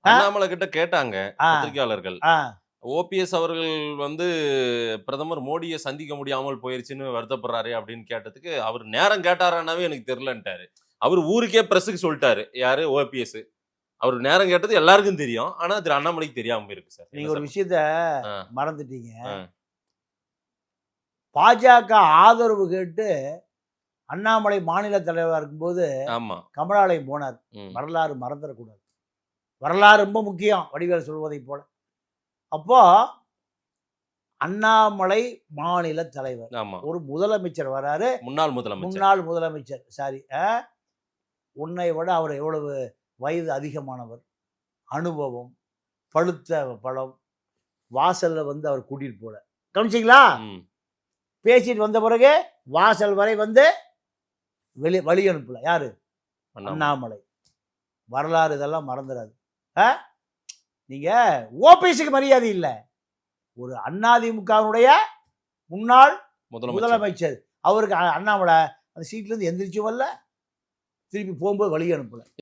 அண்ணாமலை கிட்ட கேட்டாங்க ஆ, பத்திரிகையாளர்கள். ஆ, ஓபிஎஸ் அவர்கள் வந்து பிரதமர் மோடியை சந்திக்க முடியாமல் போயிருச்சுன்னு வருத்தப்படுறாரு அப்படின்னு கேட்டதுக்கு, அவர் நேரம் கேட்டாரானாவே எனக்கு தெரியலன்ட்டாரு. அவர் ஊருக்கே பிரஸுக்கு சொல்லிட்டாரு. யாரு? ஓபிஎஸ். அவர் நேரம் கேட்டது எல்லாருக்கும் தெரியும். ஆனா திரு அண்ணாமலைக்கு தெரியாம போயிருக்கு சார். நீங்க என்ன ஒரு சார்? விஷயத்த ஆ, மறந்துட்டீங்க. ஆ. பாஜக ஆதரவு கேட்டு அண்ணாமலை மாநில தலைவரா இருக்கும்போது ஆமா. கமலாலயம் போனார். ம். வரலாறு மறந்துடக்கூடாது. வரலாறு ரொம்ப முக்கியம், வடிவேல் சொல்வதைப் போல. அப்போ அண்ணாமலை மாநில தலைவர், ஆமா. ஒரு முதலமைச்சர் வராரு. முன்னாள் முதலமைச்சர். முன்னாள் முதலமைச்சர் சாரி, உன்னை விட அவர் எவ்வளவு வயது அதிகமானவர், அனுபவம், பழுத்த பழம், வாசல்ல வந்து அவர் கூட்டிட்டு போல. கவனிச்சிங்களா? ம். பேசிட்டு வந்த பிறகு வாசல் வரை வந்து வழி அனுப்பல. யாரு? அண்ணாமலை. அண்ணாமலை. வரலாறு இதெல்லாம் மறந்துடாது. நீங்க ஓபிஎஸ்க்கு மரியாதை இல்ல, ஒரு அதிமுகவுடைய முன்னாள் முதலமைச்சர். அவருக்கு அண்ணாமலை அந்த சீட்ல இருந்து எந்திரிச்சும் வரல, திருப்பி போகும்போது வழி அனுப்பல.